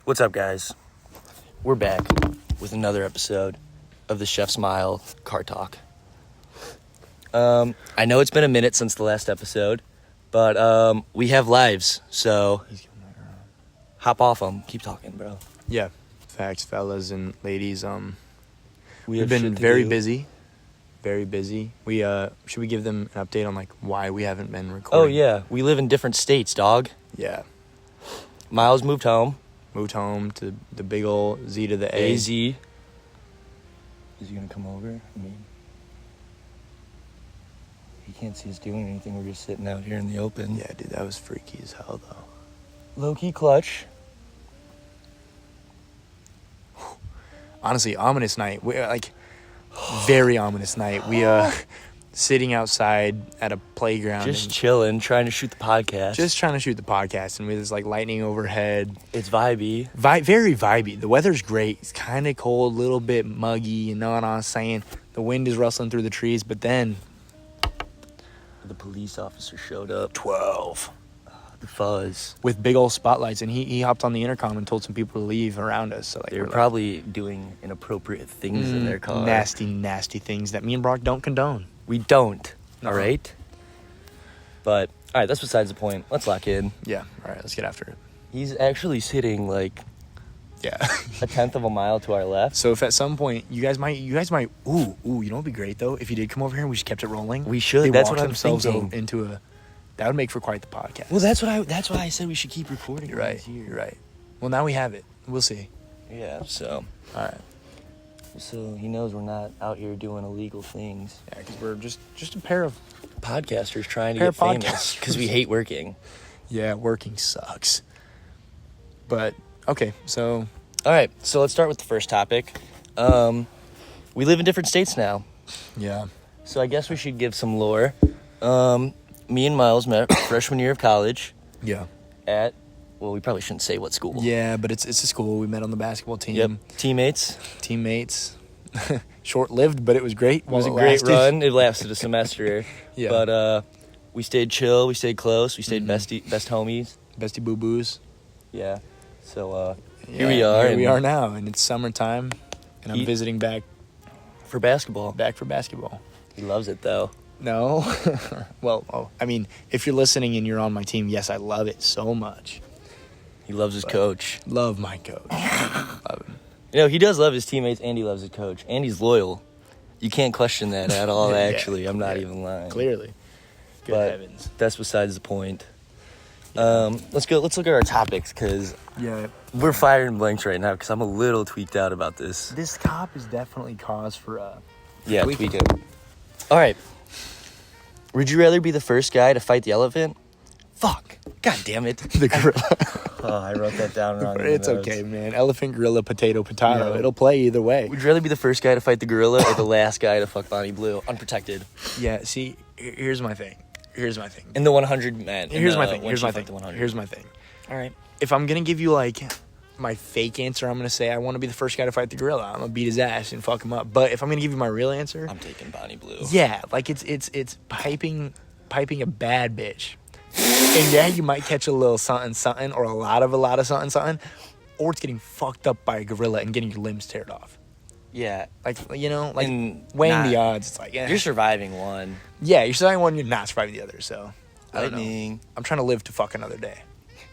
What's up, guys? We're back with another episode of the Chef's Mile Car Talk. I know it's been a minute since the last episode, but we have lives, so hop off them. Keep talking, bro. Yeah, facts, fellas and ladies. We've been very busy. Very busy. Should we give them an update on like why we haven't been recording? Oh yeah, we live in different states, dog. Yeah. Miles moved home. Moved home to the big old Z to the A. AZ. Is he gonna come over? I mean, he can't see us doing anything. We're just sitting out here in the open. Yeah, dude, that was freaky as hell though. Low-key clutch. Honestly, ominous night. We very ominous night. We sitting outside at a playground, Just chilling, trying to shoot the podcast. just trying to shoot the podcast, and with this like lightning overhead. It's vibey. Very vibey. The weather's great. It's kind of cold, a little bit muggy. You know what I'm saying? The wind is rustling through the trees, but then The police officer showed up. 12 The fuzz. with big old spotlights, and he hopped on the intercom and told some people to leave around us. So like They were we're probably doing inappropriate things in their car. nasty things that me and Brock don't condone. We don't. No. All right? But, all right, that's besides the point. Let's lock in. Yeah. All right, let's get after it. He's actually sitting like Yeah. a tenth of a mile to our left. So if at some point you guys might, you know what'd be great though? If you did come over here and we just kept it rolling. We should. They That's walked what I'm themselves thinking. into that would make for quite the podcast. Well, that's why I said we should keep recording. You're when right. he's here. You're right. Well, now we have it. We'll see. Yeah, so All right. he knows we're not out here doing illegal things. Yeah, because we're just a pair of. Podcasters trying to Pair get of famous podcasters. because we hate working. Yeah, working sucks. But okay, so All right, so let's start with the first topic. We live in different states now, yeah, so I guess we should give some lore. Me and Miles met freshman year of college yeah, at, well, we probably shouldn't say what school. yeah. But it's a school. We met on the basketball team. Yep, teammates. Teammates. Short-lived, but it was great. It was a while great lasted. run. It lasted a semester. Yeah. But we stayed chill. We stayed close. We stayed Mhm. best homies. Bestie boo boos. Yeah. So here we are. Here we and are now, and it's summertime, and I'm He- visiting back for basketball. for basketball. He loves it though. No, well, I mean, if you're listening and you're on my team, yes, I love it so much. He loves his coach. Love my coach. Love him. You know, he does love his teammates and he loves his coach. And he's loyal. You can't question that at all, Yeah, actually. I'm not yeah. even lying. Clearly. Good But heavens. that's besides the point. Let's look at our topics, because Yeah. we're firing blanks right now, because I'm a little tweaked out about this. This cop is definitely cause for Yeah, tweaking. tweaking. All right. Would you rather be the first guy to fight the elephant? Fuck. God damn it. the gorilla. Oh, I wrote that down wrong. in the It's notes. okay, man. Elephant, gorilla, potato. Yeah. It'll play either way. Would you rather be the first guy to fight the gorilla or the last guy to fuck Bonnie Blue, unprotected? Yeah, see, here's my thing. In the 100 men. Here's my thing. when Here's she my fight thing. the 100. Here's my thing. All right. If I'm gonna give you like my fake answer, I'm gonna say I want to be the first guy to fight the gorilla. I'm gonna beat his ass and fuck him up. But if I'm gonna give you my real answer, I'm taking Bonnie Blue. yeah, like it's piping a bad bitch. And yeah, you might catch a little something or a lot of something, or it's getting fucked up by a gorilla and getting your limbs teared off. Yeah. Like, you know, like And weighing the not- odds, it's like, yeah. You're surviving one. Yeah, you're surviving one, you're not surviving the other, so I don't know. Lightning. I'm trying to live to fuck another day.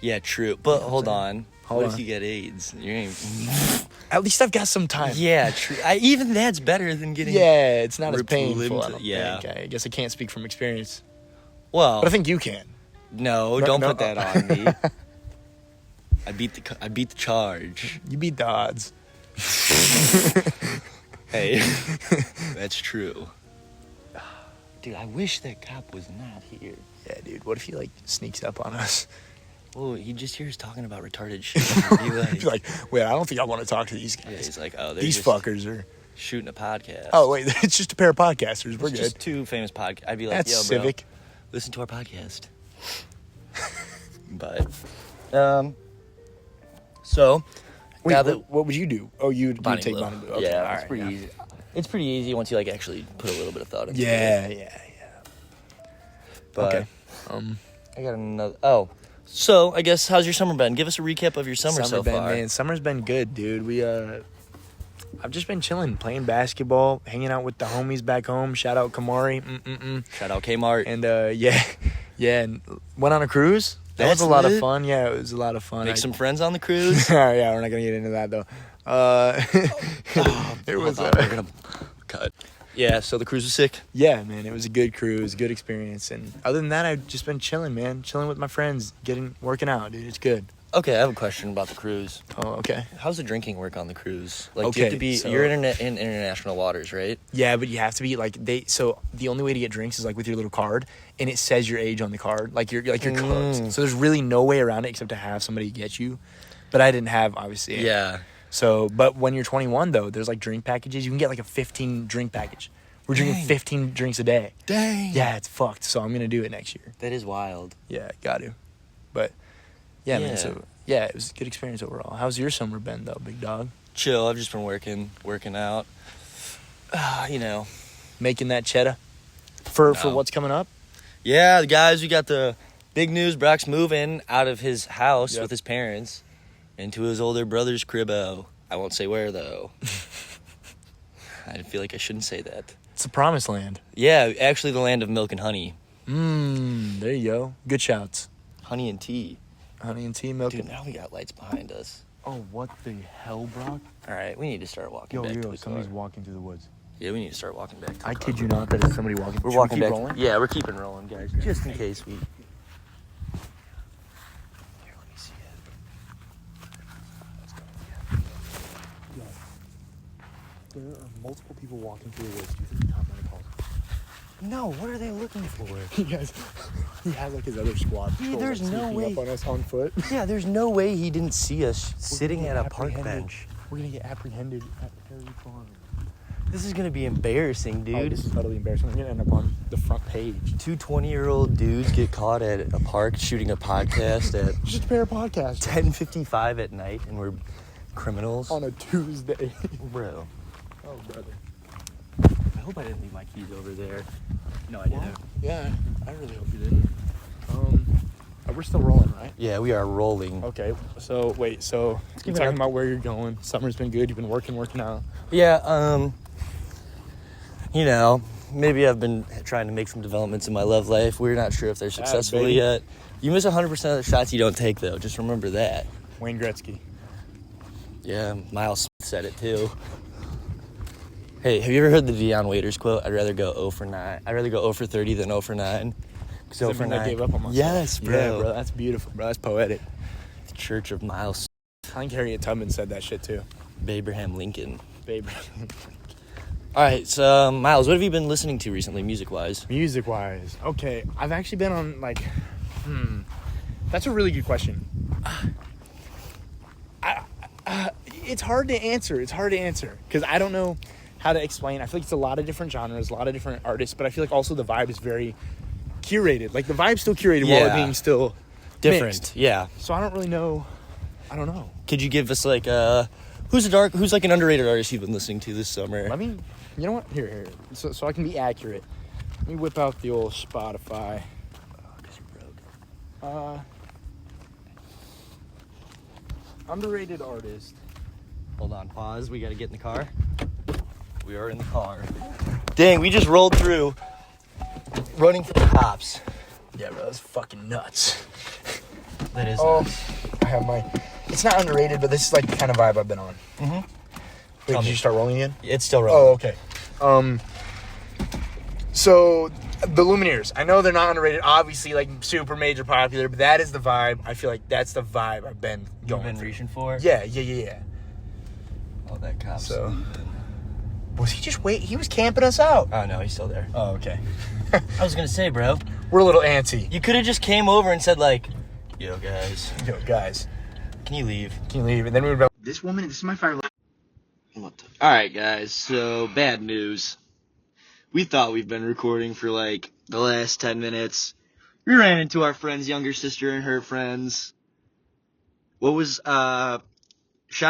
Yeah, true. But hold on. Hold What on. if you get AIDS? You ain't... At least I've got some time. Yeah, true. Even that's better than getting... Yeah, it's not as ripped limb painful. to- I don't yeah. think. I guess I can't speak from experience, Well, but I think you can. no, No, don't no. put that on me. I beat the charge. You beat the odds. Hey, that's true. Dude, I wish that cop was not here. Yeah, dude. What if he like sneaks up on us? Oh, he just hears talking about retarded shit. He'd be He's like, wait, I don't think I want to talk to these yeah, guys. he's like, oh, they're These just fuckers are. shooting a podcast. Oh wait, it's just a pair of podcasters. We're It's good. just two famous podcasts. I'd be like, That's yo, bro, civic. listen to our podcast. But, so, Wait, now that what would you do? Oh, you Bonnie take Blue. Bonnie Blue. Okay, Yeah, all it's right, pretty yeah. easy. It's pretty easy once you like actually put a little bit of thought into it. Yeah. But Okay. I got another. Oh, So, I guess, how's your summer been? Give us a recap of your summer so far. Man, summer's been good, dude. I've just been chilling, playing basketball, hanging out with the homies back home. Shout out Kamari. Shout out Kmart. And, and went on a cruise. That was a lot of fun. Yeah, it was a lot of fun. Make some friends on the cruise. Yeah, we're not going to get into that, though. We're going to cut. Yeah, so the cruise was sick. Yeah, man, it was a good cruise, good experience. And other than that, I've just been chilling, man. Chilling with my friends, working out, dude. It's good. Okay, I have a question about the cruise. Oh, okay. How's the drinking work on the cruise? Like, Okay, do you have to be, so- you're in international waters, right? Yeah, but you have to be so the only way to get drinks is like with your little card, and it says your age on the card, like you're close. So there's really no way around it except to have somebody get you. But I didn't have, obviously. Yeah. So, but when you're 21 though, there's like drink packages. You can get like a 15 drink package. We're drinking 15 drinks a day. Dang. Yeah, it's fucked. So I'm gonna do it next year. That is wild. Yeah, got to. But yeah, man. Yeah. So yeah, it was a good experience overall. How's your summer been though, big dog? Chill, I've just been working out. You know. Making that cheddar for No. what's coming up. Yeah, guys, we got the big news. Brock's moving out of his house Yep. with his parents into his older brother's cribbo. I won't say where, though. I feel like I shouldn't say that. It's the promised land. Yeah, actually the land of milk and honey. There you go. Good shouts. Honey and tea. Honey and tea, milk. Dude, and... now we got lights behind us. Oh, what the hell, Brock? All right, we need to start walking back to the car. somebody's walking through the woods. Yeah, we need to start walking back to the car. I kid you not, that is somebody walking. We're Should walking we keep back. rolling? Yeah, we're keeping rolling, guys, just in case we... Here, let me see it. Let's go. Yeah. There are multiple people walking through the woods. Do you think the top man calls? No, what are they looking for? He has like his other squad. Yeah, patrol, there's like, no sneaking way. up on us on foot. Yeah, there's no way he didn't see us We're sitting gonna at get a park apprehended. bench. We're gonna get apprehended at Perry Farm. This is gonna be embarrassing, Oh, dude. this is totally embarrassing. We're gonna end up on the front page. Two 20-year-old dudes get caught at a park shooting a podcast at It's just a pair of podcasts 10:55 at night, and we're criminals. on a Tuesday. Bro, Oh, brother. I hope I didn't leave my keys over there. No, I didn't. Yeah, I really hope you didn't. We're still rolling, right? Yeah, we are rolling. Okay, so wait, so you're talking about where you're going. Summer's been good. You've been working out. Yeah, you know, maybe I've been trying to make some developments in my love life. We're not sure if they're successful baby. yet. You miss 100% of the shots you don't take, though. Just remember that. Wayne Gretzky. Yeah, Miles Smith said it too. Hey, have you ever heard the Deion Waiters quote? I'd rather go 0 for 9. I'd rather go 0 for 30 than 0 for 9. 'Cause 0 for 9. I gave up on myself. Yes, bro. Yeah, bro. That's beautiful, bro. That's poetic. The Church of Miles I think Harriet Tubman said that shit too. Abraham Lincoln. Baby. All right, so Miles, what have you been listening to recently, music-wise? Music-wise, okay. I've actually been on That's a really good question. It's hard to answer. Because I don't know how to explain. I feel like it's a lot of different genres, a lot of different artists, but I feel like also the vibe is very curated. Like the vibe's still curated while it being still Different, mixed. yeah. So I don't really know. I don't know. Could you give us like who's like an underrated artist you've been listening to this summer? Let me. You know what? Here. So I can be accurate. Let me whip out the old Spotify. Because you're broke. Underrated artist. Hold on, pause. We gotta get in the car. We are in the car. Dang, we just rolled through, running from the cops. Yeah, bro, that's fucking nuts. That is. I have my. It's not underrated, but this is like the kind of vibe I've been on. Mm-hmm. Wait, Tell did me. you start rolling again? It's still rolling. Oh, okay. So the Lumineers. I know they're not underrated. Obviously, like super major popular, but that is the vibe. I feel like that's the vibe I've been going. You've been reaching for? Yeah. Oh, that cop. So. Was he just wait? He was camping us out. Oh no, he's still there. Oh, okay. I was gonna say, bro, We're a little antsy. you could have just came over and said like, "Yo, guys, Yo, guys, can you leave?" can you leave? And then we would be like, this woman, this is my fire. All right, guys. So bad news. We thought we've been recording for like the last 10 minutes. We ran into our friend's younger sister and her friends. What was shout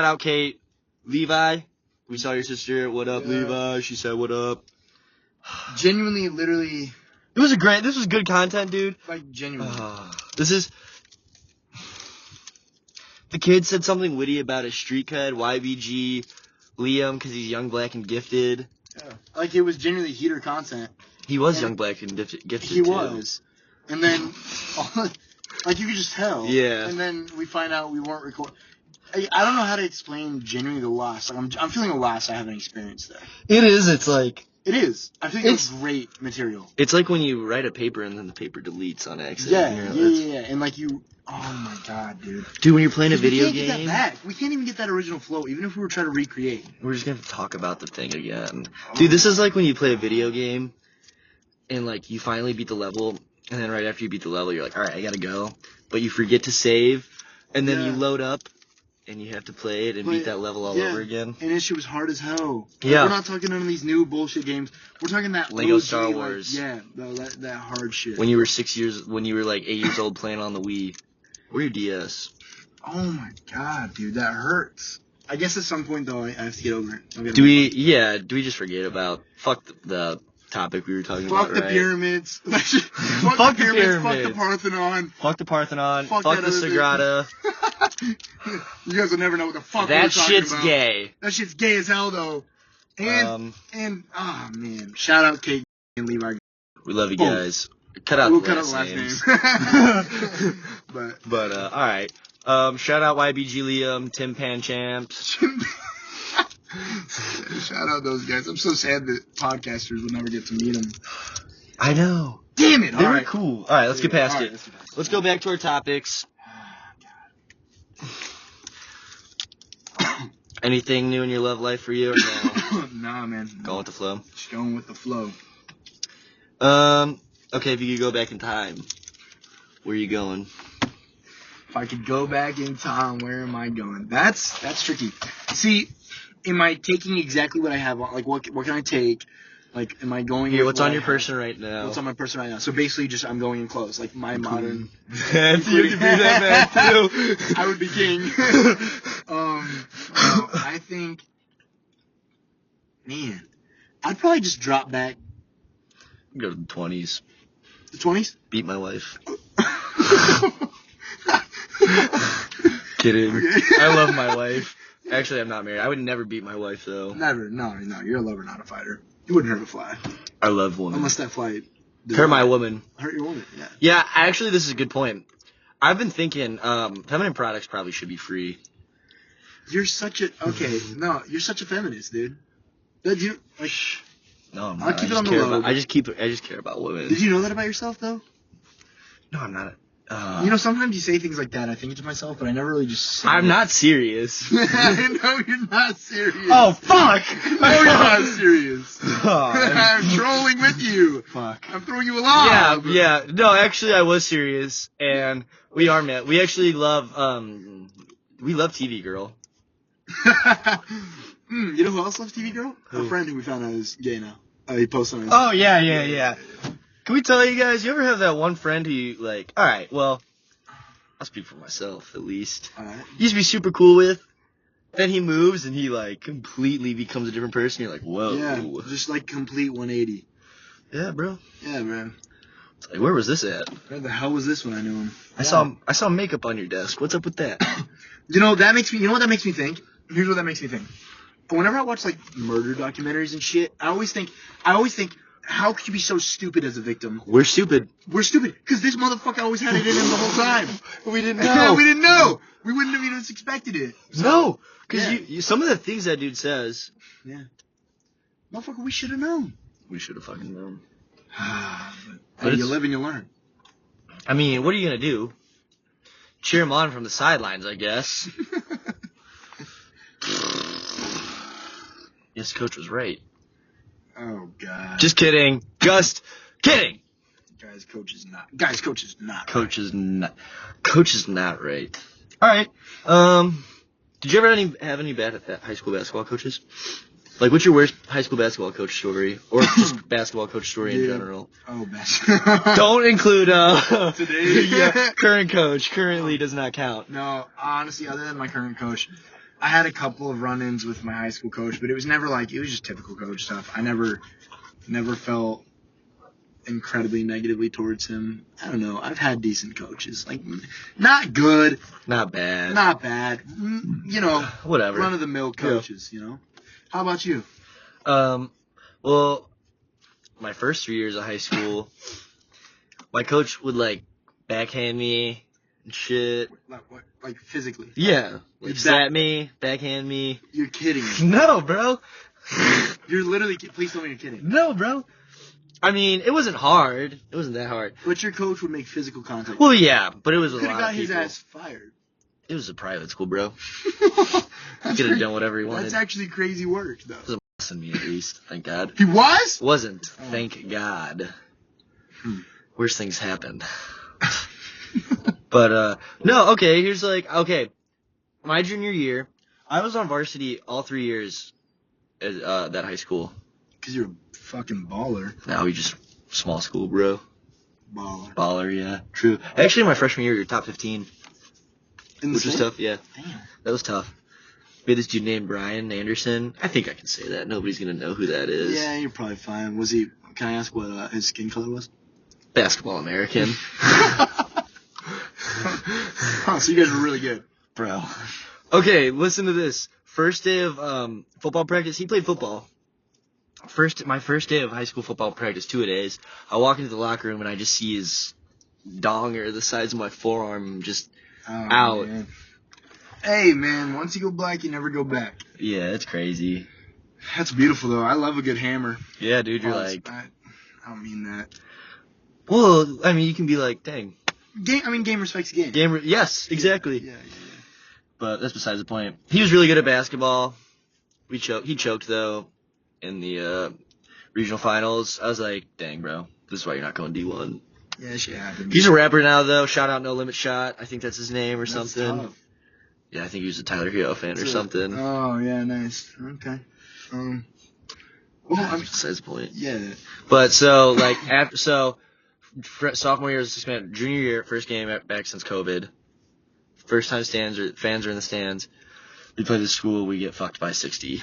out Kate, Levi. We saw your sister. What up, Yeah. Levi? She said, "What up?" Genuinely, literally, This was good content, dude. like genuinely. This is The kid said something witty about his street cred, YBG, Liam, because he's young, black, and gifted. Yeah. Like, it was genuinely heater content. He was young, black, and gifted He too. was. And then, like, you could just tell. Yeah. And then we find out we weren't recording. I don't know how to explain genuinely the loss. Like, I'm feeling a loss I haven't experienced there. It is. It's like... It is. I think it's great material. It's like when you write a paper and then the paper deletes on accident. Yeah. And, like, you... Oh, my God, dude. Dude, when you're playing a video game... We can't game... get that back. We can't even get that original flow, even if we were trying to recreate. We're just going to talk about the thing again. Dude, this is like when you play a video game and, like, you finally beat the level, and then right after you beat the level, you're like, all right, I got to go. But you forget to save, and then you load up, and you have to play it and beat that level all over again. And this shit was hard as hell. Yeah. We're not talking none of these new bullshit games. We're talking that Lego OG, Star Wars. That hard shit. When you were 8 years old playing on the Wii. Or your DS. Oh my God, dude, that hurts. I guess at some point, though, I have to get over it. Do we just forget about, fuck the topic we were talking about, Fuck the pyramids. Fuck the pyramids. Fuck the Parthenon. Fuck the Parthenon. Fuck the Sagrada. You guys will never know what the fuck we're That talking shit's about. gay. That shit's gay as hell, though. And oh man, shout out Kate and Levi. We love you guys. Cut out We'll the cut out last last names. names. but all right. Shout out YBG Liam, Tim Panchamps. Shout out those guys. I'm so sad that podcasters will never get to meet them. I know. Damn it. They were cool. All right, let's get past it. Let's go back to our topics. Anything new in your love life for you or no? Nah, man. Going with the flow? Just going with the flow. Okay, if you could go back in time, where are you going? If I could go back in time, where am I going? That's tricky. See, am I taking exactly what I have on? Like, what can I take? Like, am I going... Here, what's on your person right now? What's on my person right now? So basically, just I'm going in clothes. Like, my modern... You can be that man, too. I would be king. I think... Man, I'd probably just drop back... Go to the 20s. The 20s? Beat my wife. Kidding. Okay. I love my wife. Actually, I'm not married. I would never beat my wife, though. Never. No. You're a lover, not a fighter. You wouldn't hurt a fly. I love women. Unless that fly... Hurt my woman. Hurt your woman, yeah. Yeah, actually, this is a good point. I've been thinking, feminine products probably should be free. You're such a... Okay, no, you're such a feminist, dude. That you... Like... No, I'm I'll not. keep it on the low. I just care about women. Did you know that about yourself, though? No, I'm not. You know, sometimes you say things like that. I think it to myself, but I never really just say I'm it. not serious. I know you're not serious. Oh, fuck! No, you're not serious. Oh, I'm trolling with you. Fuck. I'm throwing you along. Yeah. No, actually, I was serious, and we are met. We actually love, we love TV Girl. You know who else loves TV Girl? Who? A friend who we found out is gay now. He posts on his... Oh, yeah. Can we tell you guys, you ever have that one friend who you, like, alright, well, I'll speak for myself, at least. Alright. You used to be super cool with, then he moves, and he, like, completely becomes a different person. You're like, whoa. Yeah, just, like, complete 180. Yeah, bro. Yeah, man. It's like, where was this at? Where the hell was this when I knew him? I saw makeup on your desk. What's up with that? You know what that makes me think? Here's what that makes me think. Whenever I watch, like, murder documentaries and shit, I always think, how could you be so stupid as a victim? We're stupid. We're stupid, because this motherfucker always had it in him the whole time. We didn't know. We didn't know. We wouldn't have even expected it. So, No, because yeah. you some of the things that dude says. Yeah. Motherfucker, we should have known. We should have fucking known. But you live and you learn. I mean, what are you gonna do? Cheer him on from the sidelines, I guess. Yes, coach was right. Oh, God. Just kidding. Just kidding. Guys, coach is not. Coach is not. Coach is not right. All right. Did you ever have any bad high school basketball coaches? Like, what's your worst high school basketball coach story, or just basketball coach story in general? Oh, basketball. Don't include Today. Yeah, current coach. Currently does not count. No, honestly, other than my current coach, I had a couple of run-ins with my high school coach, but it was never like, it was just typical coach stuff. I never felt incredibly negatively towards him. I don't know. I've had decent coaches. Like, not good, Not bad. not bad. You know, Whatever. run of the mill coaches. You know. How about you? Well, my first 3 years of high school, my coach would like backhand me and shit. Like physically? Yeah. Like slap me, backhand me. You're kidding me. No, bro. You're literally. Please tell me you're kidding. No, bro. I mean, it wasn't hard. It wasn't that hard. But your coach would make physical contact. Well, yeah, but it was a Could have lot got of his people. ass fired. It was a private school, bro. He Could have done whatever he wanted. That's actually crazy work, though. It wasn't messing me at least, thank God. He was? Wasn't, thank God. Hmm. Worse things happened. But, no, okay, here's like, okay, my junior year, I was on varsity all 3 years at that high school. Because you're a fucking baller. Now we just, small school, bro. Baller. Baller, yeah, true. Actually, my freshman year, you're top 15. Which was tough, yeah. Damn. That was tough. We had this dude named Brian Anderson. I think I can say that. Nobody's going to know who that is. Yeah, you're probably fine. Was he, can I ask what his skin color was? Basketball American. Huh, so you guys were really good. Bro. Okay, listen to this. First day of football practice, he played football. My first day of high school football practice, 2-a-days, I walk into the locker room and I just see his donger the size of my forearm just out. Man. Hey, man, once you go black, you never go back. Yeah, it's crazy. That's beautiful, though. I love a good hammer. Yeah, dude, you're Pause. like... I don't mean that. Well, I mean, you can be like, dang. Game respects game. Yes, exactly. Yeah. But that's besides the point. He was really good at basketball. He choked, though, in the regional finals. I was like, dang, bro. This is why you're not going D1. Yeah, shit happened. He's a rapper now, though. Shout out No Limit Shot. I think that's his name or That's something. tough. Yeah, I think he was a Tyler Hero fan or something. Oh, yeah, nice. Okay. Well, I mean, Besides the point. yeah. But so, like, sophomore year was suspended. Junior year, first game back since COVID. First time fans are in the stands. We play this school, we get fucked by 60.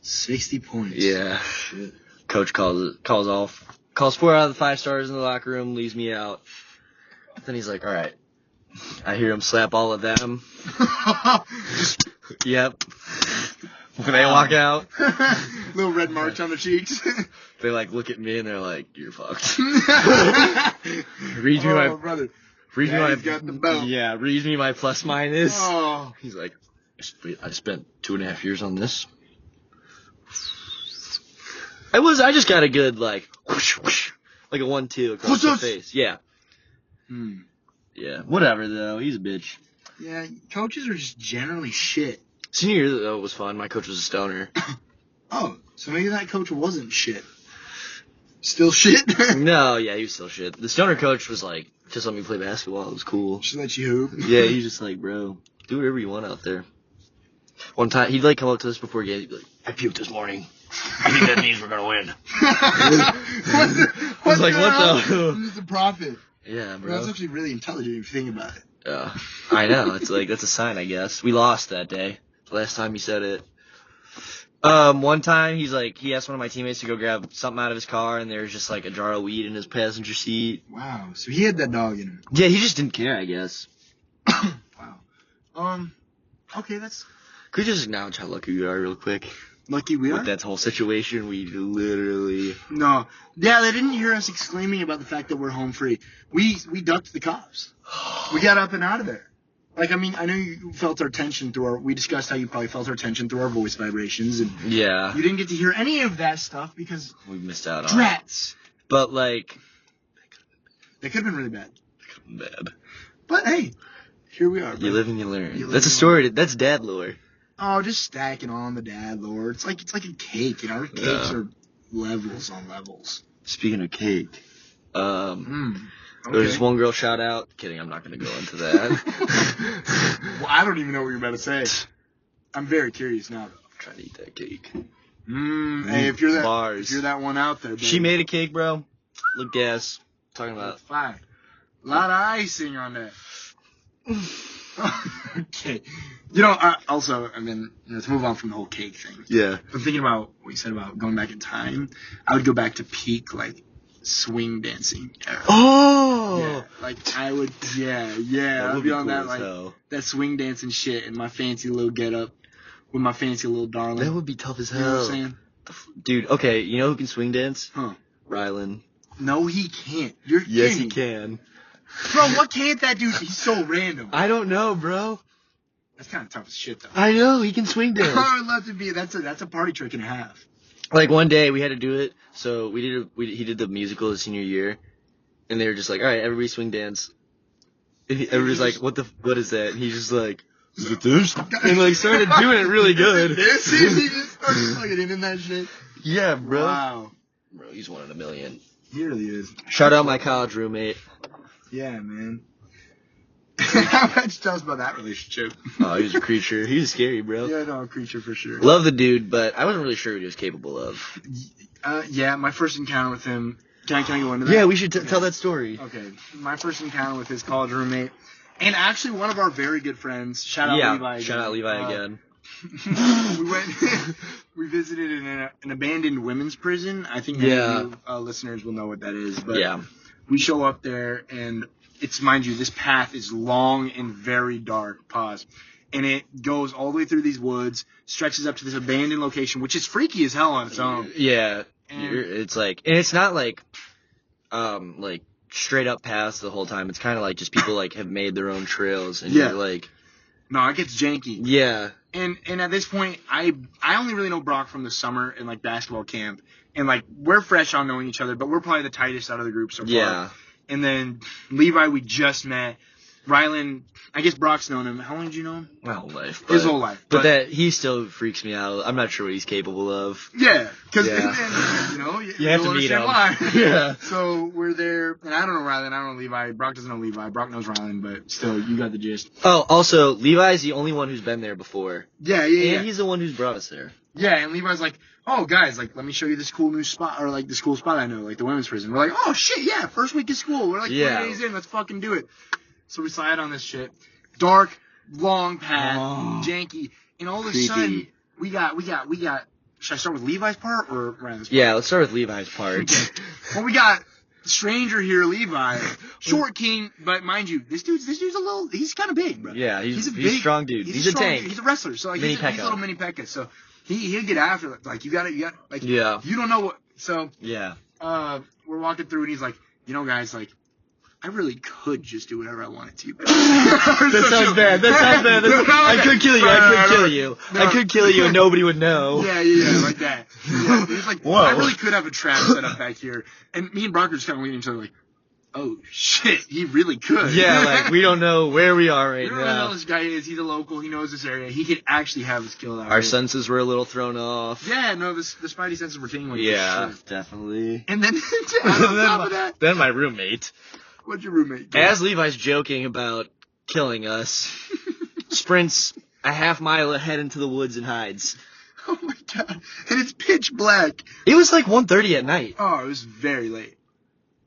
60 points. Yeah. Shit. Coach calls 4 out of the 5 stars in the locker room, leaves me out. Then he's like, all right. I hear him slap all of them. Yep. When they walk out, Little red march on the cheeks. they like look at me and they're like, "You're fucked." Brother. Read me Daddy's got the belt. Yeah, read me my plus minus. Oh. He's like, I spent 2.5 years on this. I just got a good like, whoosh, whoosh, like a 1-2 across the face. Yeah. Yeah. Whatever though. He's a bitch. Yeah, coaches are just generally shit. Senior year though was fun. My coach was a stoner. Oh, so maybe that coach wasn't shit. Still shit? No, yeah, he was still shit. The stoner coach was like, just let me play basketball. It was cool. Just let you hoop. Yeah, he's just like, bro, do whatever you want out there. One time, he'd like come up to us before games, he'd be like, I puked this morning. I think that means we're gonna win. What's like, what the? He's the prophet. Yeah, bro. Well, that's actually really intelligent if you think about it. I know. It's like, that's a sign, I guess. We lost that day. The last time he said it. One time he asked one of my teammates to go grab something out of his car, and there was just like a jar of weed in his passenger seat. Wow. So he had that dog in him. Yeah, he just didn't care, I guess. Wow. Okay, that's Could we just acknowledge how lucky we are real quick? lucky we are. With that whole situation, we literally... No. Yeah, they didn't hear us exclaiming about the fact that we're home free. We ducked the cops. We got up and out of there. Like, I mean, I know you felt our tension we discussed how you probably felt our tension through our voice vibrations, and Yeah. you didn't get to hear any of that stuff because We missed out on it. drats. But, like... They could have been really bad. Bad. But hey, here we are. Bro. You live and you learn. You live That's a and story. That's dad lore. Oh, just stacking on the dad lord. It's like a cake, Our cakes are levels on levels. Speaking of cake, Okay. there's this one girl shout out. Kidding, I'm not going to go into that. Well, I don't even know what you're about to say. I'm very curious now, though. I'm trying to eat that cake. Hey, if you're that one out there, baby. She made a cake, bro. Look, gas. Talking about. Fine. A lot of icing on that. Okay. To move on from the whole cake thing. Yeah. I'm thinking about what you said about going back in time. I would go back to peak, like, swing dancing era. Oh. Yeah, like I would, I would be on that like that swing dancing shit in my fancy little getup with my fancy little darling. That would be tough as hell. You know what I'm saying? Dude, okay, you know who can swing dance? Huh? Rylan. No, he can't. You're Yes, kidding. he can. Bro, what can't that dude? He's so random. I don't know, bro. That's kind of tough as shit, though. I know, he can swing dance. I would love to be. That's a party trick and a half. Like one day we had to do it, so he did the musical his senior year, and they were just like, all right, everybody swing dance. And everybody's like, what is that? And he's just like, is it this? And like started doing it really good. He just started plugging in that shit. Yeah, bro. Wow. Bro, he's one in a million. He really is. Shout out my college roommate. Yeah, man. How much tell us about that relationship? Oh, he was a creature. He was scary, bro. Yeah, no, a creature for sure. Love the dude, but I wasn't really sure what he was capable of. Yeah, my first encounter with him. Can I go into that? Yeah, we should tell that story. Okay, my first encounter with his college roommate, and actually one of our very good friends. Shout out Levi. Shout out Levi again. We visited an abandoned women's prison. I think many of you listeners will know what that is. But yeah. We show up there, and it's, mind you, this path is long and very dark. Pause. And it goes all the way through these woods, stretches up to this abandoned location, which is freaky as hell on its own. Yeah. And it's like, and it's not like straight up paths the whole time. It's kind of like just people like have made their own trails, and you're like, no, it gets janky. Yeah. And at this point, I only really know Brock from the summer and like basketball camp, and like we're fresh on knowing each other, but we're probably the tightest out of the group so far. Yeah. And then Levi, we just met. Rylan, I guess Brock's known him. How long did you know him? My whole life. His whole life. But that he still freaks me out. I'm not sure what he's capable of. Yeah, because Yeah. you have to you'll meet understand him. why. Yeah. So we're there, and I don't know Rylan, I don't know Levi. Brock doesn't know Levi. Brock knows Rylan, but still, you got the gist. Oh, also, Levi's the only one who's been there before. Yeah. And he's the one who's brought us there. Yeah, and Levi's like, oh, guys, like, let me show you this cool new spot, or like this cool spot I know, like the women's prison. We're like, oh, shit, yeah, first week of school. We're like 3 days in, let's fucking do it. So we slide on this shit. Dark, long path, janky, and all of a sudden, we got, should I start with Levi's part or Ryan's part? Yeah, let's start with Levi's part. Well, we got stranger here, Levi, short king, but mind you, this dude's a little, he's kind of big, bro. Yeah, he's a big, strong dude. He's a strong tank. Dude. He's a wrestler, so like he's a little mini Pekka, so he'll get after it. Like you got like you don't know what. So we're walking through and he's like, you know, guys, like I really could just do whatever I wanted to. That sounds bad. I could kill you. I could kill you and nobody would know. Yeah, like that. Yeah. He's like, whoa. I really could have a trap set up back here. And me and Brock are just kind of looking at each other like, oh shit, he really could. Yeah, like we don't know where we are right now. We don't know who the hell this guy is. He's a local. He knows this area. He could actually have us killed out. Our senses were a little thrown off. Yeah, no, the spidey senses were tingling. Yeah, definitely. And then on top of that, then my roommate. What'd your roommate do? As Levi's joking about killing us, sprints a half mile ahead into the woods and hides. Oh my god. And it's pitch black. It was like 1:30 at night. Oh, it was very late.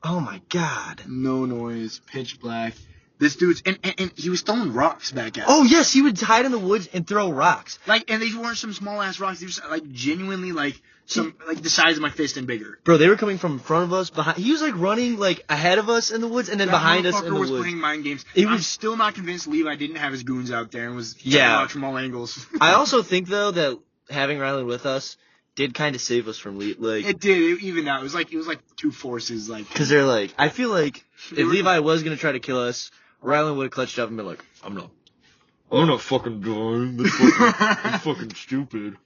Oh my god. No noise, pitch black. This dude's and he was throwing rocks back at us. Oh yes, he would hide in the woods and throw rocks. Like, and these weren't some small ass rocks. These were like genuinely like some like the size of my fist and bigger. Bro, they were coming from in front of us, behind. He was like running like ahead of us in the woods and then behind us in the woods. Was playing mind games. I'm still not convinced Levi didn't have his goons out there and was checking out from all angles. I also think though that having Rylan with us did kind of save us from like. It did. It evened out. It was like two forces like. Because they're like, I feel like if Levi was gonna try to kill us, Rylan would have clutched up and been like, I'm not fucking dying. I'm fucking stupid.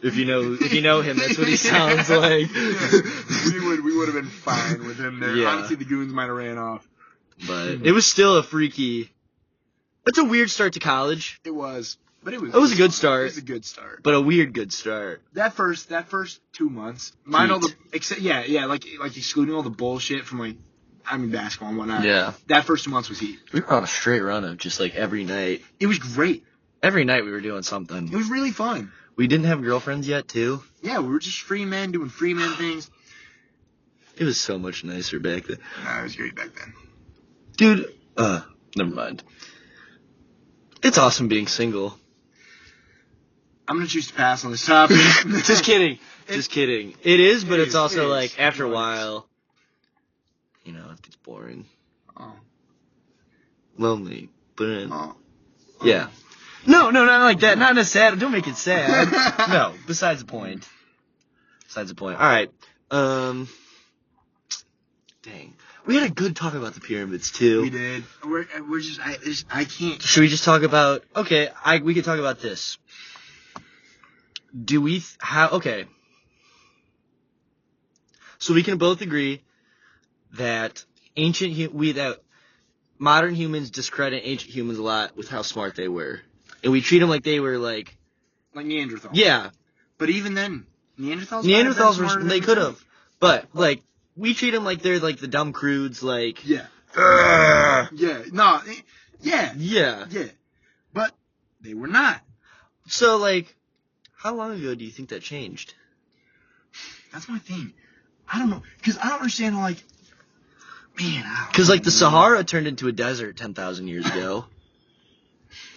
If you know him, that's what he sounds like. Yeah. We would have been fine with him there. Yeah. Honestly, the goons might have ran off. But it was still a freaky. It's a weird start to college. It was, but it was a good start. It was a good start, but a weird good start. That first 2 months, like excluding all the bullshit from like. I mean, basketball and whatnot. Yeah. That first 2 months was heat. We were on a straight run of just like every night. It was great. Every night we were doing something. It was really fun. We didn't have girlfriends yet, too. Yeah, we were just free men doing free men things. It was so much nicer back then. Nah, it was great back then. Dude, never mind. It's awesome being single. I'm gonna choose to pass on this topic. Just kidding. Just kidding. It is, but it's also like after a while. It's boring. Oh. Lonely. But Oh. yeah. No, not like that. Not in a sad. Don't make it sad. No. Besides the point. All right. Dang. We had a good talk about the pyramids too. We did. We're just I can't. Should we just talk about? Okay. We could talk about this. Do we okay. So we can both agree that modern humans discredit ancient humans a lot with how smart they were, and we treat them like they were like Neanderthals. Yeah. But even then, Neanderthals were they could have, but like we treat them like they're like the dumb crudes, like yeah. Yeah. But they were not. So like, how long ago do you think that changed? That's my thing. I don't know, because I don't understand how, like, man. Because like the Sahara turned into a desert 10,000 years ago,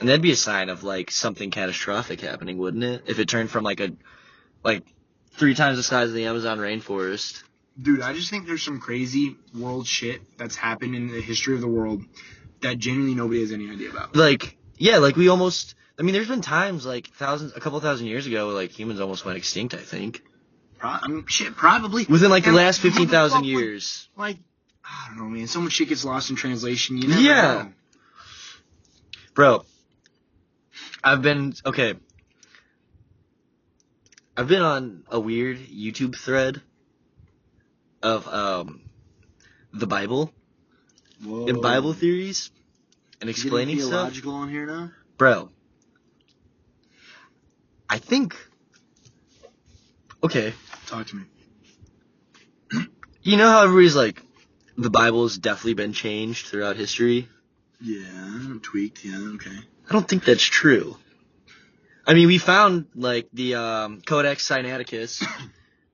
and that'd be a sign of like something catastrophic happening, wouldn't it? If it turned from like 3 times the size of the Amazon rainforest. Dude, I just think there's some crazy world shit that's happened in the history of the world that genuinely nobody has any idea about. Like, yeah, like we almost. I mean, there's been times like a couple thousand years ago, where, like humans almost went extinct. I think. Probably. Within like the last 15,000 years. Like, I don't know, man. So much shit gets lost in translation. You never know. Bro, I've been on a weird YouTube thread of the Bible and Bible theories and explaining stuff. Theological on here now? Bro, I think. Okay. Talk to me. You know how everybody's like, the Bible's definitely been changed throughout history? Yeah, tweaked, yeah, okay. I don't think that's true. I mean, we found, like, the Codex Sinaiticus,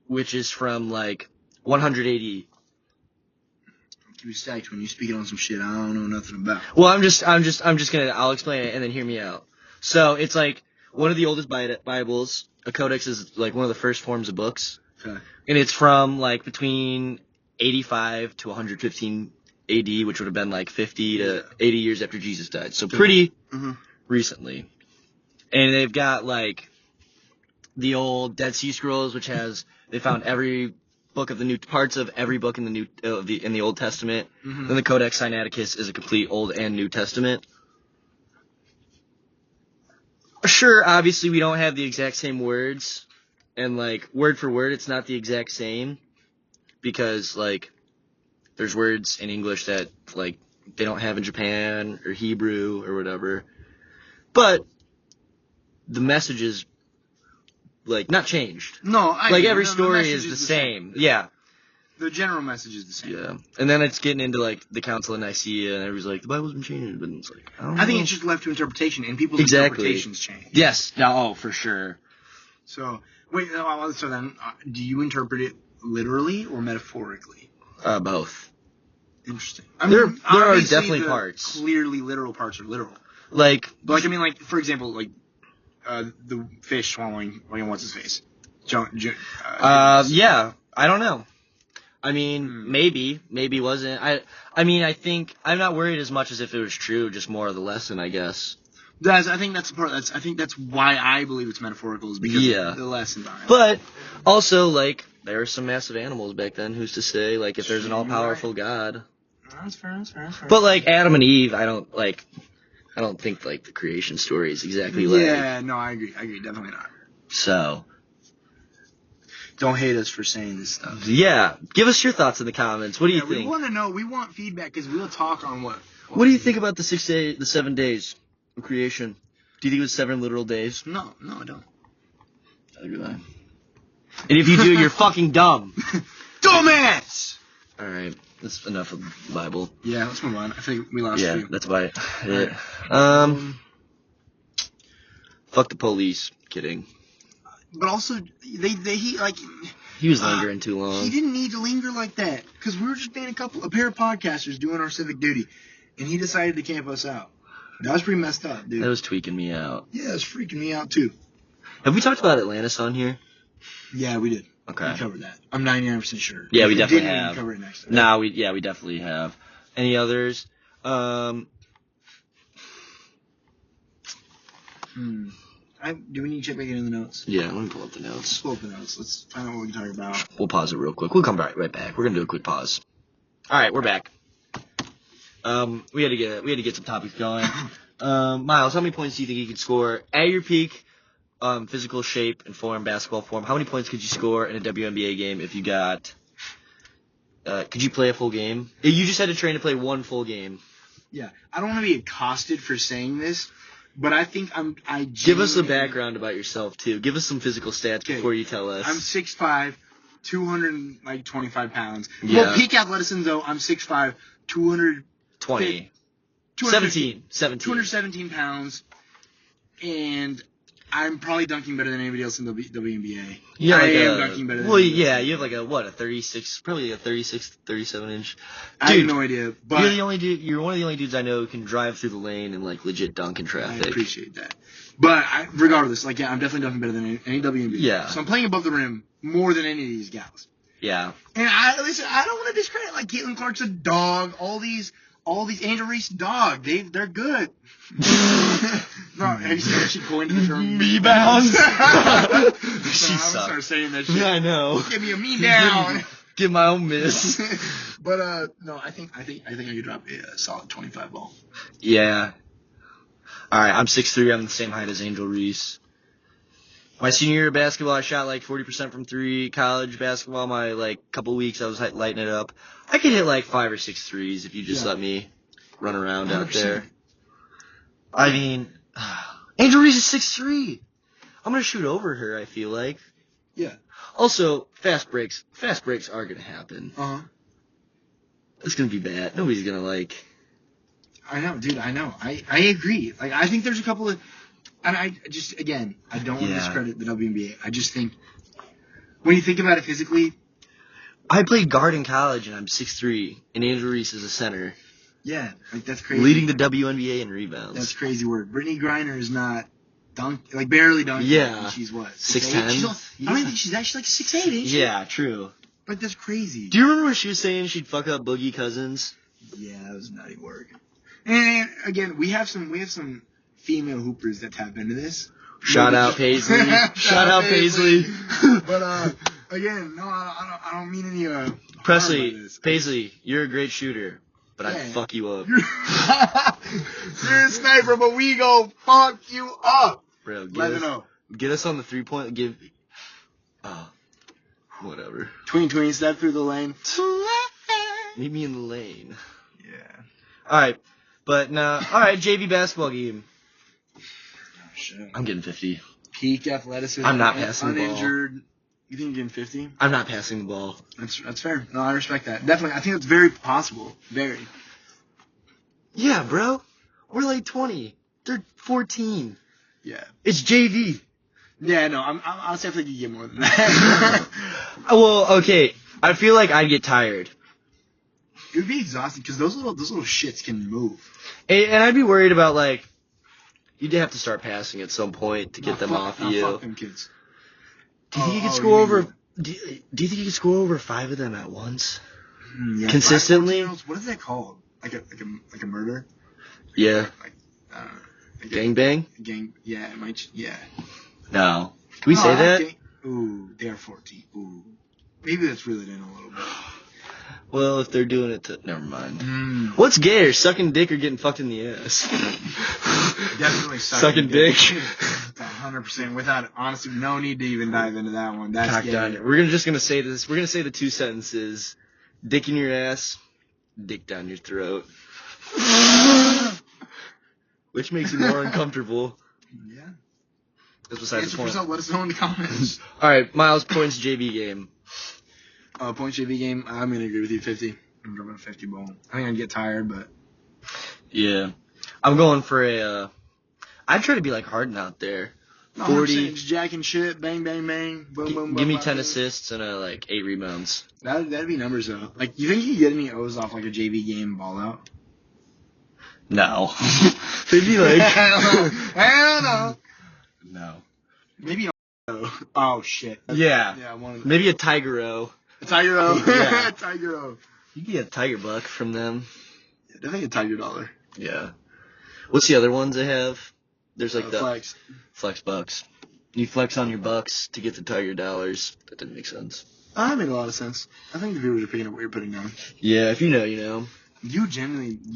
which is from, like, 100 AD. Keep you stacked when you're speaking on some shit I don't know nothing about. Well, I'll explain it and then hear me out. So, it's, like, one of the oldest Bibles. A codex is, like, one of the first forms of books. Okay. And it's from, like, between 85 to 115 AD, which would have been, like, 50 to 80 years after Jesus died. So, pretty recently. And they've got, like, the old Dead Sea Scrolls, which they found every book of parts of every book in the Old Testament. Mm-hmm. Then the Codex Sinaiticus is a complete Old and New Testament. Sure, obviously we don't have the exact same words, and like word for word, it's not the exact same, because like there's words in English that like they don't have in Japan or Hebrew or whatever, but the message is like not changed. No, every story is the same. Yeah. The general message is the same. Yeah, and then it's getting into like the Council of Nicaea, and everybody's like, the Bible's been changed, but it's like, I think it's just left to interpretation, and people's interpretations change. Yes, for sure. So wait, so then, do you interpret it literally or metaphorically? Both. Interesting. There are definitely parts. Clearly, literal parts are literal. Like I mean, like for example, like the fish swallowing. What's his face? Yeah, I don't know. I mean, maybe wasn't. I mean, I think I'm not worried as much as if it was true. Just more of the lesson, I guess. I think that's the part. I think that's why I believe it's metaphorical, is because of the lessons on it. But also, like, there were some massive animals back then. Who's to say? Like, if there's an all-powerful God. That's fair. But like Adam and Eve, I don't think like the creation story is exactly like. Yeah, no, I agree. Definitely not. So. Don't hate us for saying this stuff. Yeah, give us your thoughts in the comments. What do you think? We want to know. We want feedback, because we'll talk on what. What do you think about the 7 days of creation? Do you think it was 7 literal days? No, I don't. Neither do I. And if you do, you're fucking dumb. Dumbass! All right, that's enough of the Bible. Yeah, let's move on. I think we lost you. Yeah, that's about it. Fuck the police. Kidding. But also, he was lingering too long. He didn't need to linger like that, because we were just being a pair of podcasters doing our civic duty, and he decided to camp us out. That was pretty messed up, dude. That was tweaking me out. Yeah, it was freaking me out too. Have we talked about Atlantis on here? Yeah, we did. Okay. We covered that. I'm 99% sure. Yeah, If we definitely didn't, have. Cover it next time. Nah, we definitely have. Any others? Do we need to check back in the notes? Yeah, let me pull up the notes. Let's pull up the notes. Let's find out what we can talk about. We'll pause it real quick. We'll come right back. We're gonna do a quick pause. All right, we're back. We had to get some topics going. Miles, how many points do you think you could score at your peak, physical shape and form, basketball form? How many points could you score in a WNBA game if you got? Could you play a full game? You just had to train to play one full game. Yeah, I don't want to be accosted for saying this, but I think Give us a background about yourself too. Give us some physical stats before you tell us. I'm 6'5", 225 pounds. Yeah. Well, peak athleticism though, I'm 6'5", 20. 17 pounds, and I'm probably dunking better than anybody else in the WNBA. Yeah, I am dunking better than well, anybody yeah, else. you have like a 36, probably a 36, 37 inch. I have no idea, but you're the only dude. You're one of the only dudes I know who can drive through the lane and like legit dunk in I traffic. appreciate that. But regardless, like, yeah, I'm definitely dunking better than any WNBA. Yeah. So I'm playing above the rim more than any of these gals. Yeah. And I don't want to discredit, like, Caitlin Clark's a dog. All these Angel Reese dog. They're good. No, have you seen that she coined the term Me-bounds? She She sucks. start saying that shit. I know. Give me a me down. Give my own miss. But no, I think I could drop a solid 25 ball. Yeah. All right, I'm 6'3". I'm the same height as Angel Reese. My senior year of basketball, I shot like 40% from three. College basketball, my like couple weeks, I was lighting it up. I could hit like 5 or 6 threes if you just let me run around out 100%. there. I mean, Angel Reese is 6'3". I'm gonna shoot over her. I feel like. Yeah. Also, fast breaks are gonna happen. Uh huh. It's gonna be bad. Nobody's gonna like. I know, dude. I know. I agree. Like, I think there's a couple of, and I just, again, I don't want to discredit the WNBA. I just think when you think about it physically, I played guard in college and I'm 6'3", and Angel Reese is a center. yeah, like, that's crazy. Leading the WNBA in rebounds. That's crazy work. Brittany Griner is not barely dunking. Yeah. And she's what? 6'10"? I don't think she's actually like 6'8", ain't she? Yeah, true. Like, that's crazy. Do you remember when she was saying she'd fuck up Boogie Cousins? Yeah, that was nutty work. And again, we have some female hoopers that tap into this. Shout out Paisley. Shout out Paisley. But again, no, I don't mean any harm by Presley, this. Paisley, you're a great shooter, but I'd Yeah. fuck you up. You're a sniper, but we go fuck you up. Bro, Let me know. get us on the 3-point. Whatever. Tween, step through the lane. Meet me in the lane. Yeah. All right, but all right, JV basketball game. Oh, shit. I'm getting 50. Peak athleticism. I'm not passing the ball. Uninjured. You think you're getting 50? I'm not passing the ball. That's fair. No, I respect that. Definitely. I think that's very possible. Very. Yeah, bro. We're like 20. They're 14. Yeah. It's JV. Yeah, no, I'm honestly, I think you get more than that. Well, okay. I feel like I'd get tired. It would be exhausting because those little shits can move. And I'd be worried about, like, you'd have to start passing at some point to get them off Fuck you. them kids. Do you think you could Oh, score you over? mean- Do you think you could score over 5 of them at once? Yeah, Consistently? 14-year-olds, what is that called? Like a murder? Yeah. Like, I don't know. Like Gang bang? a gang. Yeah, it might. Yeah. No. Can we No, say I that? think- Ooh, they are 14. Ooh. Maybe that's reeled in a little bit. Well, if they're doing it to... Never mind. What's gayer, sucking dick or getting fucked in the ass? Definitely Sucking dick. 100%. Without, honestly, no need to even dive into that one. That's Cock gay. down. We're just gonna say this. We're gonna say the 2 sentences: dick in your ass, dick down your throat. Which makes it more uncomfortable. Yeah. That's beside the Answer for point. yourself. Let us know in the comments. All right, Miles points JV game. Point JV game. I'm gonna agree with you. 50. I'm dropping a 50 ball. I think I'd get tired, but Yeah, I'm going for a. I'd try to be like Harden out there. 40. Just jacking shit. Bang, bang, bang. Boom, boom, Give me boom, 10 boom. assists and 8 rebounds. That'd be numbers though. Like, you think you could get any O's off like a JV game ball out? No, they'd be like. I don't know. No. Maybe Oh shit. Yeah. Yeah, one of them. Maybe a Tiger-O. A Tiger-O. Yeah. Tiger-O. You can get a Tiger Buck from them. Yeah, definitely a Tiger Dollar. Yeah. What's the other ones they have? There's like the Flex Bucks. You flex on your bucks to get the Tiger Dollars. That didn't make sense. That made a lot of sense. I think the viewers are picking up what you're putting down. Yeah, if you know, you know. You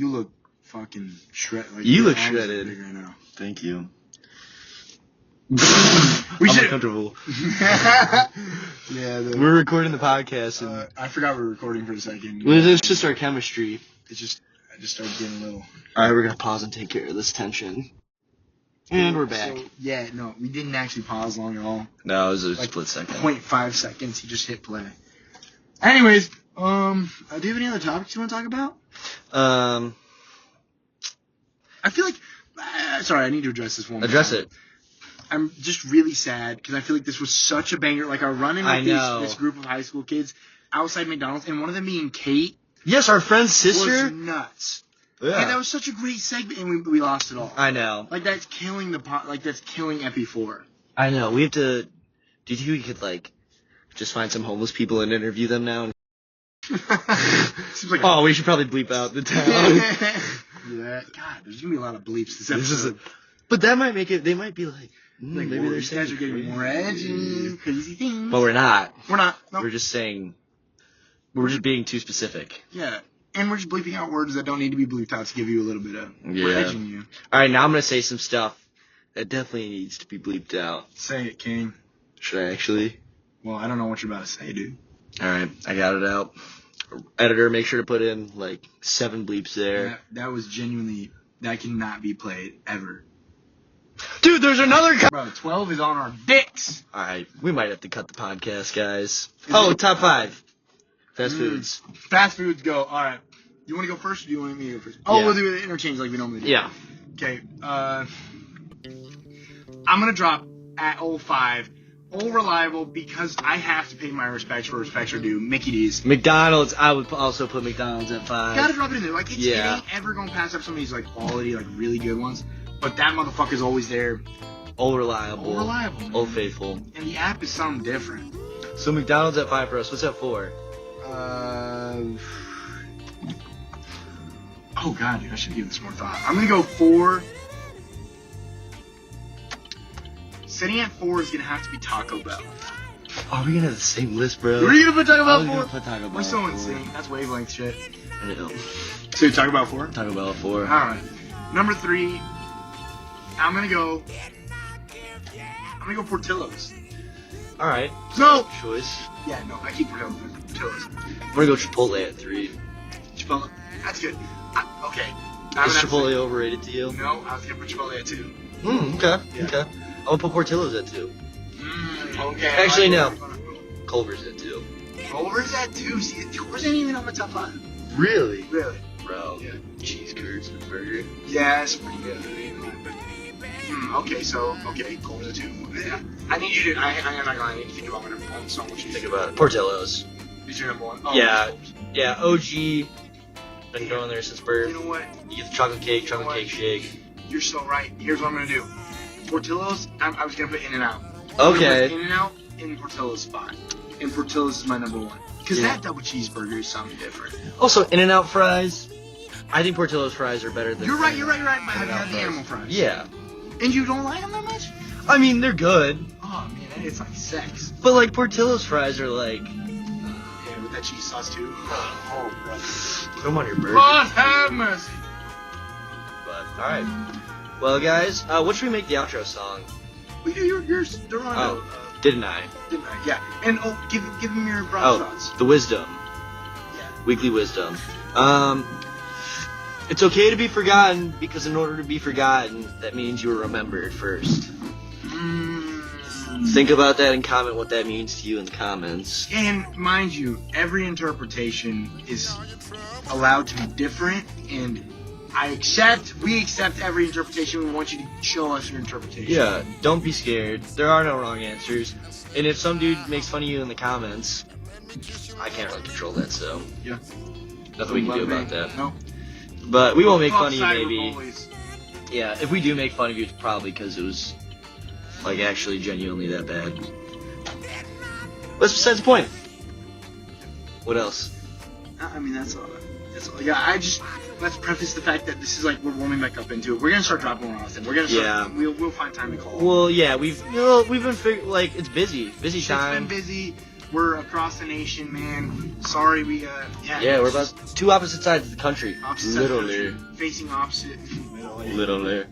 look fucking shredded. Like, You your look arms are shredded. big right now. Thank you. We I'm should. uncomfortable. Yeah. We're recording the podcast, and I forgot we were recording for a second. it's just our chemistry. I just started getting a little. All right, we're gonna pause and take care of this tension. And we're back. So, yeah, no, we didn't actually pause long at all. No, it was a Like, split second. 0.5 seconds. He just hit play. Anyways, do you have any other topics you want to talk about? I feel like. Sorry, I need to address this one. Address it. I'm just really sad because I feel like this was such a banger. Like our run-in I with know. this group of high school kids outside McDonald's, and one of them being Kate Yes, our friend's sister. was nuts. Yeah. And that was such a great segment, and we lost it all. I know. Like that's killing that's killing Epi 4. I know. We have to. Do you think we could like just find some homeless people and interview them now? Seems like Oh, we should probably bleep out the town. yeah. God, there's gonna be a lot of bleeps this This is episode. But that might make it. They might be like, Like, maybe whoa, they're these guys are getting more edgy, crazy things. But we're not. We're not. Nope. We're just saying. We're just being too specific. Yeah. And we're just bleeping out words that don't need to be bleeped out to give you a little bit of. Yeah. We're edging you. All right, now I'm gonna say some stuff that definitely needs to be bleeped out. Say it, King. Should I actually? Well, I don't know what you're about to say, dude. All right, I got it out. Editor, make sure to put in like 7 bleeps there. That was genuinely. That cannot be played ever. Dude, there's another. Bro, 12 is on our dicks. All right, we might have to cut the podcast, guys. Top 5 fast foods. Fast foods go. All right. You want to go first or do you want me to go first? Oh, Yeah. we'll do it interchange like we normally do. Yeah. Okay. I'm going to drop at 05. All reliable because I have to pay my respects where respects are due. Mickey D's. McDonald's. I would also put McDonald's at 5. Gotta drop it in there. Like, it Yeah. ain't ever going to pass up some of these, like, quality, like, really good ones. But that motherfucker's always there. All reliable. All reliable, man. Old Faithful. And the app is something different. So McDonald's at 5 for us. What's that for? Oh, God, dude. I should give this more thought. I'm going to go 4. Sitting at 4 is going to have to be Taco Bell. Oh, we're gonna have the same list, bro. Are you going to put Taco I Bell was gonna 4? put Taco Bell We're so at 4. insane. That's wavelength shit. I know. So Taco Bell 4? Taco Bell at 4. Alright. Number 3, I'm gonna go Portillo's. All right. No! Choice. Yeah, no, I keep Portillo's. I'm gonna go Chipotle at 3. Chipotle. That's good. Okay. Is Chipotle overrated to you? No, I was gonna put Chipotle at 2. Okay. Yeah. Okay. I'm gonna put Portillo's at 2. Okay. Actually, no. Culver's at 2. Culver's at 2. See, Culver's ain't even on my top 5. Really? Really? Bro. Yeah. Cheese curds and burger. Yeah, it's pretty good. Okay, Culver's at 2. Yeah. I need you to, I'm not gonna, I need to think about my number 1 so much. Think about it. Portillo's. Is your number 1? Oh, Yeah. Culver's. Yeah. OG. Been going there since birth. You know what? You get the chocolate cake shake. You're so right. Here's what I'm gonna do. Portillo's, I was gonna put In-N-Out. Okay. In-N-Out in Portillo's spot. And Portillo's is my number 1. Because that double cheeseburger is something different. Also, In-N-Out fries. I think Portillo's fries are better than. You're right. But have you In-N-Out had the fries. animal fries? Yeah. And you don't like them that much? I mean, they're good, Oh man, it's like sex. but like Portillo's fries are like. Yeah, with that cheese sauce too. Oh, brother. Put them on your burger. God have mercy. But alright. Well, guys, what should we make the outro song? We do yours. They're on. Oh, didn't I? Didn't I? Yeah. And give them your broad thoughts. The wisdom. Yeah. Weekly wisdom. It's okay to be forgotten because in order to be forgotten, that means you were remembered first. Think about that and comment what that means to you in the comments. And mind you, every interpretation is allowed to be different, and we accept every interpretation. We want you to show us your interpretation. Yeah, don't be scared. There are no wrong answers. And if some dude makes fun of you in the comments, I can't really control that, so. Yeah. Nothing we can do about that. No. But we won't make fun of you, Offside with maybe. always. Yeah, if we do make fun of you, it's probably because it was Like, actually, genuinely that bad. That's besides the point. What else? I mean, that's all. Yeah, let's preface the fact that this is like we're warming back up into it. We're gonna start dropping more often. We're gonna start. Yeah. We'll find time to call. Well, yeah, we've been like it's busy time. It's been busy. We're across the nation, man. Sorry, Yeah, we're about two opposite sides of the country. literally facing opposite. Literally.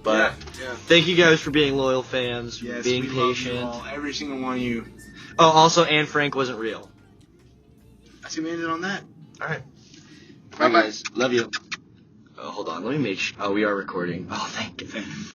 But yeah. thank you guys for being loyal fans, Yes, being we love patient. you all, every single one of you. Oh, also, Anne Frank wasn't real. I see we ended on that. All right. Bye, Bye, guys. Love you. Oh, hold on. Let me make sure. Oh, we are recording. Oh, thank you.